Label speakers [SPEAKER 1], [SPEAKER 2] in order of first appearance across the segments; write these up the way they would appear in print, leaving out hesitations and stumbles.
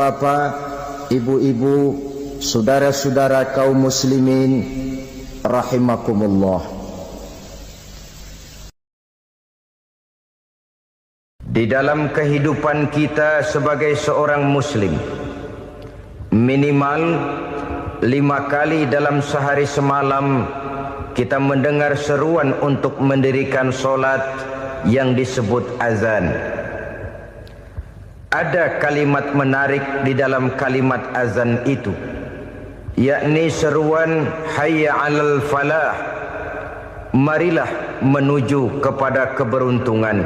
[SPEAKER 1] bapak-bapak, ibu-ibu, saudara-saudara kaum muslimin rahimakumullah. Di dalam kehidupan kita sebagai seorang muslim, minimal 5 kali dalam sehari semalam kita mendengar seruan untuk mendirikan solat yang disebut azan. Ada kalimat menarik di dalam kalimat azan itu, yakni seruan hayya 'alal falah, marilah menuju kepada keberuntungan,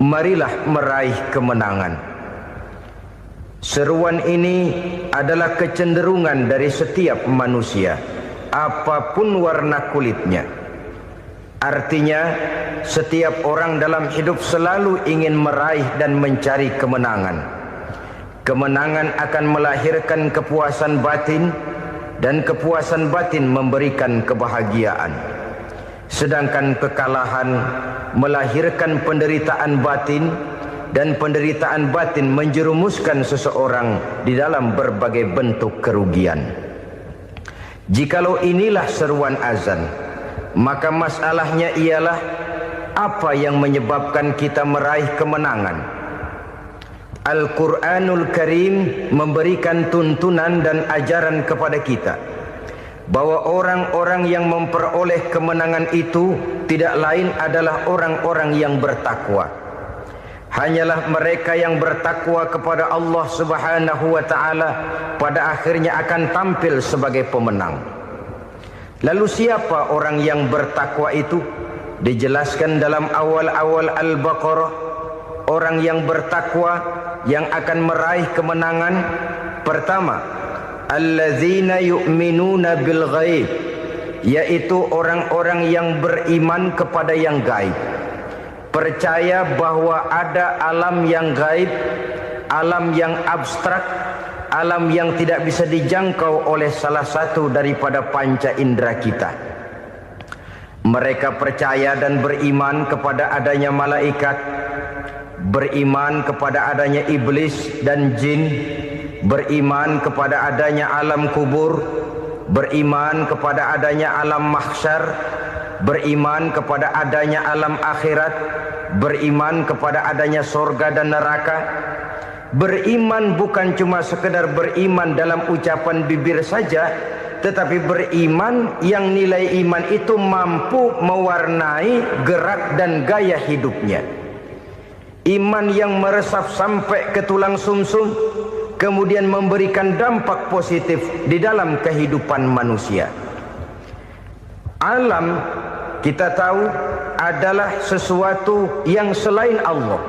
[SPEAKER 1] marilah meraih kemenangan. Seruan ini adalah kecenderungan dari setiap manusia, apapun warna kulitnya. Artinya, setiap orang dalam hidup selalu ingin meraih dan mencari kemenangan. Kemenangan akan melahirkan kepuasan batin, dan kepuasan batin memberikan kebahagiaan. Sedangkan kekalahan melahirkan penderitaan batin, dan penderitaan batin menjerumuskan seseorang di dalam berbagai bentuk kerugian. Jikalau inilah seruan azan, maka masalahnya ialah apa yang menyebabkan kita meraih kemenangan. Al-Quranul Karim memberikan tuntunan dan ajaran kepada kita bahwa orang-orang yang memperoleh kemenangan itu tidak lain adalah orang-orang yang bertakwa. Hanyalah mereka yang bertakwa kepada Allah Subhanahu wa ta'ala pada akhirnya akan tampil sebagai pemenang. Lalu siapa orang yang bertakwa itu? Dijelaskan dalam awal-awal Al-Baqarah, orang yang bertakwa yang akan meraih kemenangan. Pertama, allazina yu'minuna bil ghaib, yaitu orang-orang yang beriman kepada yang gaib. Percaya bahwa ada alam yang gaib, alam yang abstrak, alam yang tidak bisa dijangkau oleh salah satu daripada panca indera kita. Mereka percaya dan beriman kepada adanya malaikat, beriman kepada adanya iblis dan jin, beriman kepada adanya alam kubur, beriman kepada adanya alam mahsyar, beriman kepada adanya alam akhirat, beriman kepada adanya surga dan neraka. Beriman bukan cuma sekedar beriman dalam ucapan bibir saja, tetapi beriman yang nilai iman itu mampu mewarnai gerak dan gaya hidupnya. Iman yang meresap sampai ke tulang sumsum, kemudian memberikan dampak positif di dalam kehidupan manusia. Alam, kita tahu, adalah sesuatu yang selain Allah,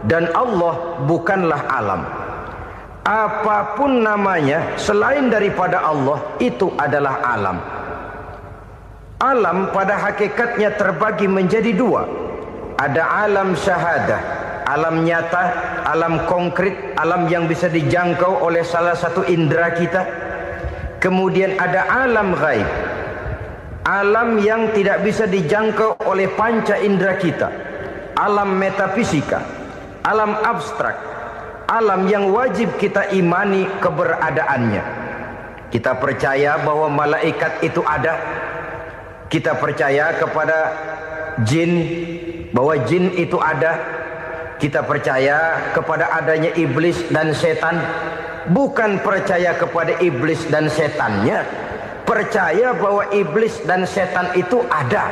[SPEAKER 1] dan Allah bukanlah alam. Apapun namanya selain daripada Allah, itu adalah alam. Alam pada hakikatnya terbagi menjadi dua. Ada alam syahadah, alam nyata, alam konkret, alam yang bisa dijangkau oleh salah satu indera kita. Kemudian ada alam ghaib, alam yang tidak bisa dijangkau oleh panca indera kita, alam metafisika, alam abstrak, alam yang wajib kita imani keberadaannya. Kita percaya bahwa malaikat itu ada. Kita percaya kepada jin, bahwa jin itu ada. Kita percaya kepada adanya iblis dan setan. Bukan percaya kepada iblis dan setannya, percaya bahwa iblis dan setan itu ada.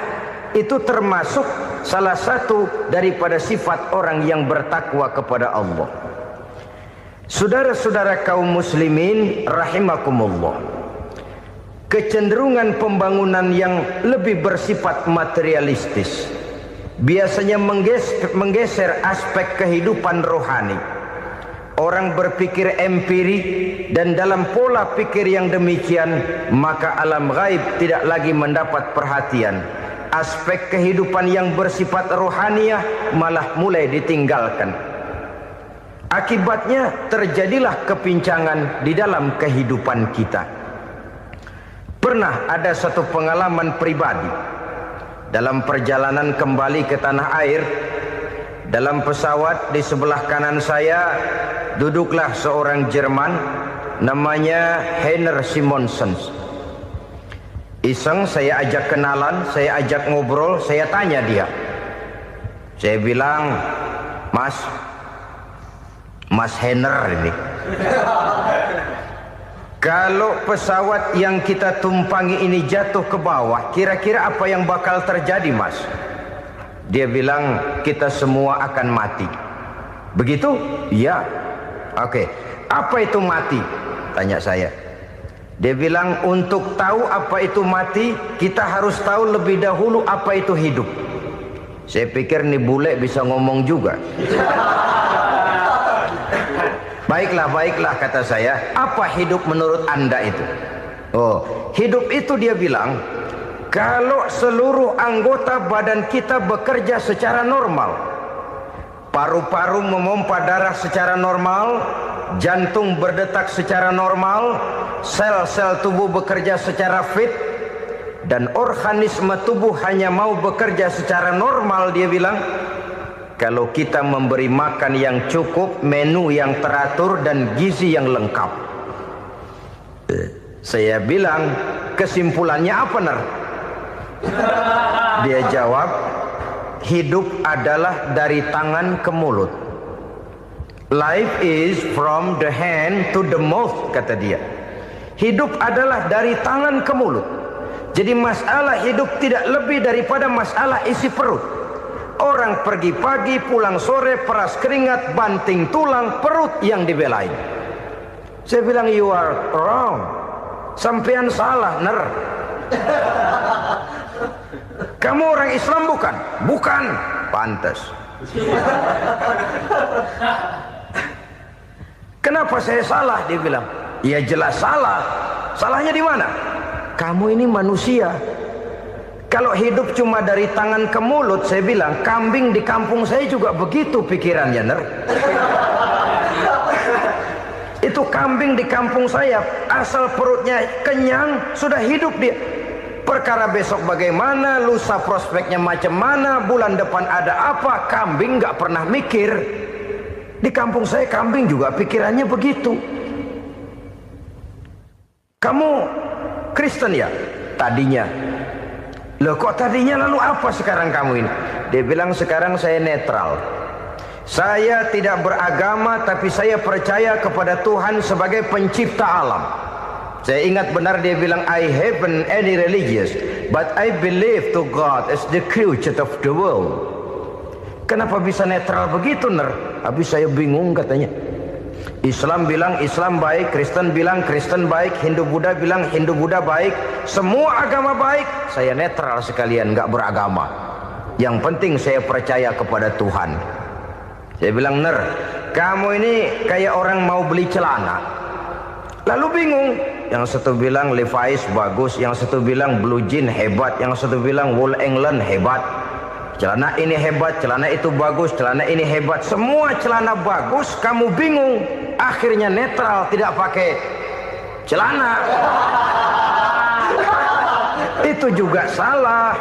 [SPEAKER 1] Itu termasuk salah satu daripada sifat orang yang bertakwa kepada Allah. Saudara-saudara kaum muslimin rahimakumullah, kecenderungan pembangunan yang lebih bersifat materialistis biasanya menggeser aspek kehidupan rohani. Orang berpikir empiri, dan dalam pola pikir yang demikian, maka alam gaib tidak lagi mendapat perhatian. Aspek kehidupan yang bersifat rohaniah malah mulai ditinggalkan. Akibatnya terjadilah kepincangan di dalam kehidupan kita. Pernah ada satu pengalaman pribadi dalam perjalanan kembali ke tanah air. Dalam pesawat di sebelah kanan saya duduklah seorang Jerman, namanya Heiner Simonsen. Iseng saya ajak kenalan, saya ajak ngobrol, saya tanya dia. Saya bilang, Mas Heiner ini, kalau pesawat yang kita tumpangi ini jatuh ke bawah, kira-kira apa yang bakal terjadi, Mas? Dia bilang, kita semua akan mati. Begitu? Iya. Oke. Apa itu mati? Tanya saya. Dia bilang, untuk tahu apa itu mati, kita harus tahu lebih dahulu apa itu hidup. Saya pikir nih bule bisa ngomong juga. Baiklah kata saya. Apa hidup menurut Anda itu? Oh, hidup itu dia bilang, kalau seluruh anggota badan kita bekerja secara normal, paru-paru memompa darah secara normal, jantung berdetak secara normal, sel-sel tubuh bekerja secara fit, dan organisme tubuh hanya mau bekerja secara normal, dia bilang, kalau kita memberi makan yang cukup, menu yang teratur, dan gizi yang lengkap. Saya bilang, kesimpulannya apa, Ner? Dia jawab, hidup adalah dari tangan ke mulut. Life is from the hand to the mouth, kata dia. Hidup adalah dari tangan ke mulut. Jadi masalah hidup tidak lebih daripada masalah isi perut. Orang pergi pagi, pulang sore, peras keringat, banting tulang, perut yang dibelain. Saya bilang, you are wrong. Sampean salah, Ner. Kamu orang Islam bukan? Bukan. Pantas. Kenapa saya salah? Dia bilang. Ya jelas salah. Salahnya di mana? Kamu ini manusia. Kalau hidup cuma dari tangan ke mulut, saya bilang, kambing di kampung saya juga begitu pikirannya, Ner. Itu kambing di kampung saya, asal perutnya kenyang, sudah hidup dia. Perkara besok bagaimana, lusa prospeknya macam mana, bulan depan ada apa, kambing nggak pernah mikir. Di kampung saya kambing juga pikirannya begitu. Kamu Kristen ya? Tadinya. Loh kok tadinya, lalu apa sekarang kamu ini? Dia bilang, sekarang saya netral. Saya tidak beragama, tapi saya percaya kepada Tuhan sebagai pencipta alam. Saya ingat benar dia bilang, I haven't any religious, but I believe to God as the creator of the world. Kenapa bisa netral begitu, Ner? Habis saya bingung katanya. Islam bilang Islam baik, Kristen bilang Kristen baik, Hindu Buddha bilang Hindu Buddha baik, semua agama baik. Saya netral sekalian, nggak beragama. Yang penting saya percaya kepada Tuhan. Saya bilang, Ner, kamu ini kayak orang mau beli celana, lalu bingung. Yang satu bilang Levi's bagus, yang satu bilang Blue Jean hebat, yang satu bilang Wool England hebat. Celana ini hebat, celana itu bagus, celana ini hebat. Semua celana bagus, kamu bingung. Akhirnya netral, tidak pakai celana. Itu juga salah.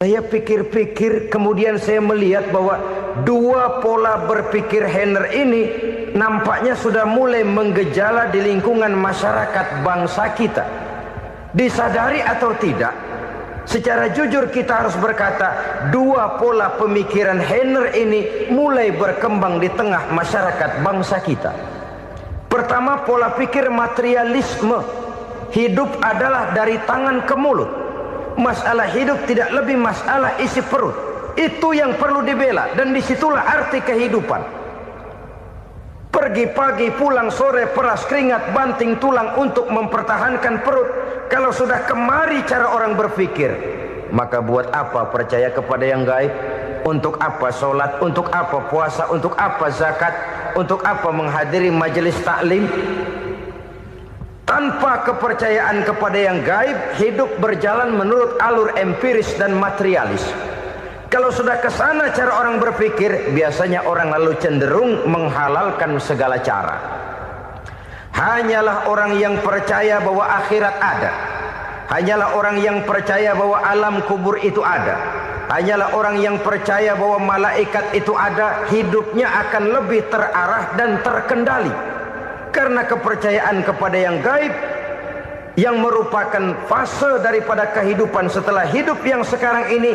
[SPEAKER 1] Saya pikir-pikir, kemudian saya melihat bahwa dua pola berpikir Heiner ini nampaknya sudah mulai menggejala di lingkungan masyarakat bangsa kita. Disadari atau tidak, secara jujur kita harus berkata, dua pola pemikiran Heiner ini mulai berkembang di tengah masyarakat bangsa kita. Pertama, pola pikir materialisme. Hidup adalah dari tangan ke mulut. Masalah hidup tidak lebih masalah isi perut. Itu yang perlu dibela, dan disitulah arti kehidupan. Pergi pagi, pulang sore, peras keringat, banting tulang untuk mempertahankan perut. Kalau sudah kemari cara orang berpikir, maka buat apa percaya kepada yang gaib? Untuk apa sholat? Untuk apa puasa? Untuk apa zakat? Untuk apa menghadiri majelis taklim? Tanpa kepercayaan kepada yang gaib, hidup berjalan menurut alur empiris dan materialis. Kalau sudah ke sana cara orang berpikir, biasanya orang lalu cenderung menghalalkan segala cara. Hanyalah orang yang percaya bahwa akhirat ada, hanyalah orang yang percaya bahwa alam kubur itu ada, hanyalah orang yang percaya bahwa malaikat itu ada, hidupnya akan lebih terarah dan terkendali. Karena kepercayaan kepada yang gaib, yang merupakan fase daripada kehidupan setelah hidup yang sekarang ini,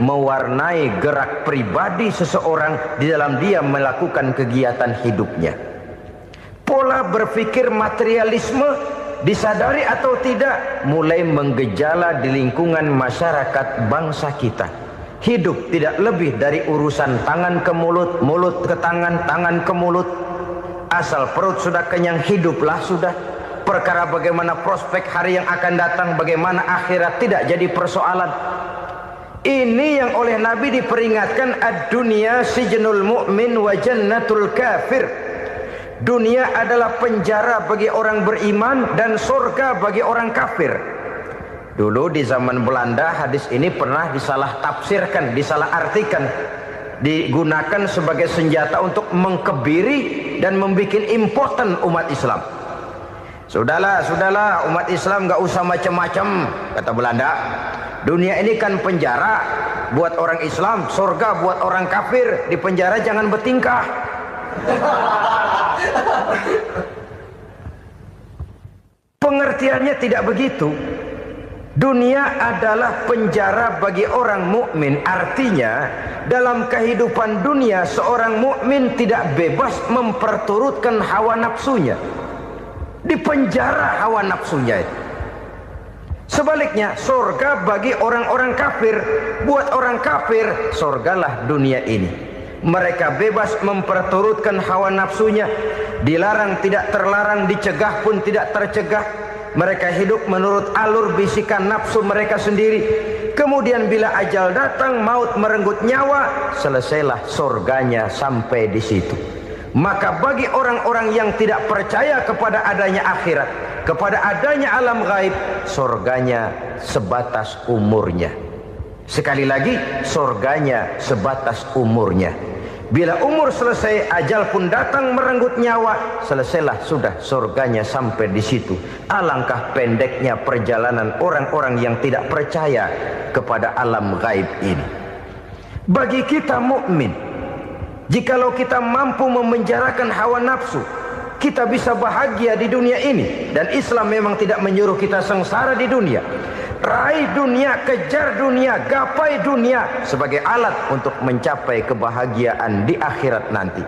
[SPEAKER 1] mewarnai gerak pribadi seseorang di dalam dia melakukan kegiatan hidupnya. Pola berpikir materialisme, disadari atau tidak, mulai menggejala di lingkungan masyarakat bangsa kita. Hidup tidak lebih dari urusan tangan ke mulut, mulut ke tangan, tangan ke mulut. Asal perut sudah kenyang, hiduplah sudah. Perkara bagaimana prospek hari yang akan datang, bagaimana akhirat, tidak jadi persoalan. Ini yang oleh Nabi diperingatkan, ad-dunya sijnul mu'min wa jannatul kafir. Dunia adalah penjara bagi orang beriman dan surga bagi orang kafir. Dulu di zaman Belanda hadis ini pernah disalah tafsirkan, disalah artikan, digunakan sebagai senjata untuk mengkebiri dan membuat impoten umat Islam. Sudahlah umat Islam gak usah macam-macam, kata Belanda. Dunia ini kan penjara buat orang Islam, surga buat orang kafir. Di penjara jangan bertingkah. Pengertiannya tidak begitu. Dunia adalah penjara bagi orang mukmin. Artinya dalam kehidupan dunia seorang mukmin tidak bebas memperturutkan hawa nafsunya. Di penjara hawa nafsunya itu. Sebaliknya surga bagi orang-orang kafir. Buat orang kafir, surgalah dunia ini. Mereka bebas memperturutkan hawa nafsunya, dilarang tidak terlarang, dicegah pun tidak tercegah. Mereka hidup menurut alur bisikan nafsu mereka sendiri. Kemudian bila ajal datang, maut merenggut nyawa, selesailah surganya sampai di situ. Maka bagi orang-orang yang tidak percaya kepada adanya akhirat, kepada adanya alam gaib, surganya sebatas umurnya. Sekali lagi, surganya sebatas umurnya. Bila umur selesai, ajal pun datang merenggut nyawa, selesailah sudah surganya sampai di situ. Alangkah pendeknya perjalanan orang-orang yang tidak percaya kepada alam gaib ini. Bagi kita mukmin, jikalau kita mampu memenjarakan hawa nafsu, kita bisa bahagia di dunia ini. Dan Islam memang tidak menyuruh kita sengsara di dunia. Raih dunia, kejar dunia, gapai dunia sebagai alat untuk mencapai kebahagiaan di akhirat nanti.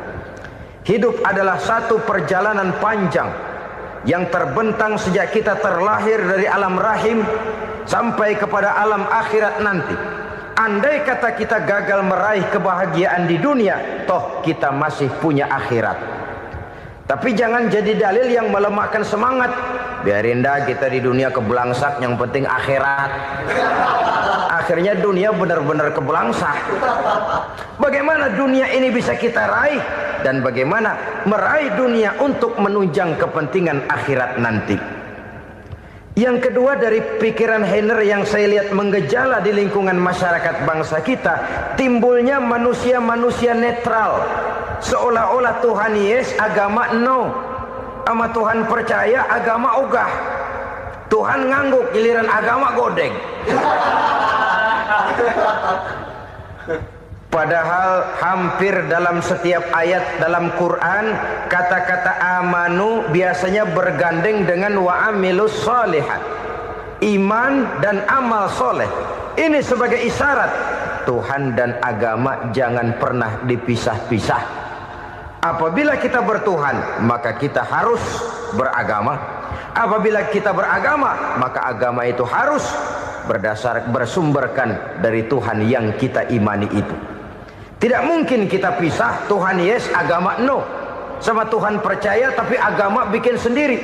[SPEAKER 1] Hidup adalah satu perjalanan panjang yang terbentang sejak kita terlahir dari alam rahim sampai kepada alam akhirat nanti. Andai kata kita gagal meraih kebahagiaan di dunia, toh kita masih punya akhirat. Tapi jangan jadi dalil yang melemahkan semangat. Biarin dah kita di dunia kebelangsak, yang penting akhirat. Akhirnya dunia benar-benar kebelangsak. Bagaimana dunia ini bisa kita raih, dan bagaimana meraih dunia untuk menunjang kepentingan akhirat nanti. Yang kedua, dari pikiran Heiner yang saya lihat menggejala di lingkungan masyarakat bangsa kita, timbulnya manusia-manusia netral. Seolah-olah Tuhan yes, agama no. Sama Tuhan percaya, agama ogah. Tuhan ngangguk, giliran agama godeng. Padahal hampir dalam setiap ayat dalam Quran, kata-kata amanu biasanya bergandeng dengan wa amilus sholihat. Iman dan amal soleh. Ini sebagai isyarat Tuhan dan agama jangan pernah dipisah-pisah. Apabila kita bertuhan, maka kita harus beragama. Apabila kita beragama, maka agama itu harus bersumberkan dari Tuhan yang kita imani itu. Tidak mungkin kita pisah, Tuhan yes, agama no. Sama Tuhan percaya tapi agama bikin sendiri.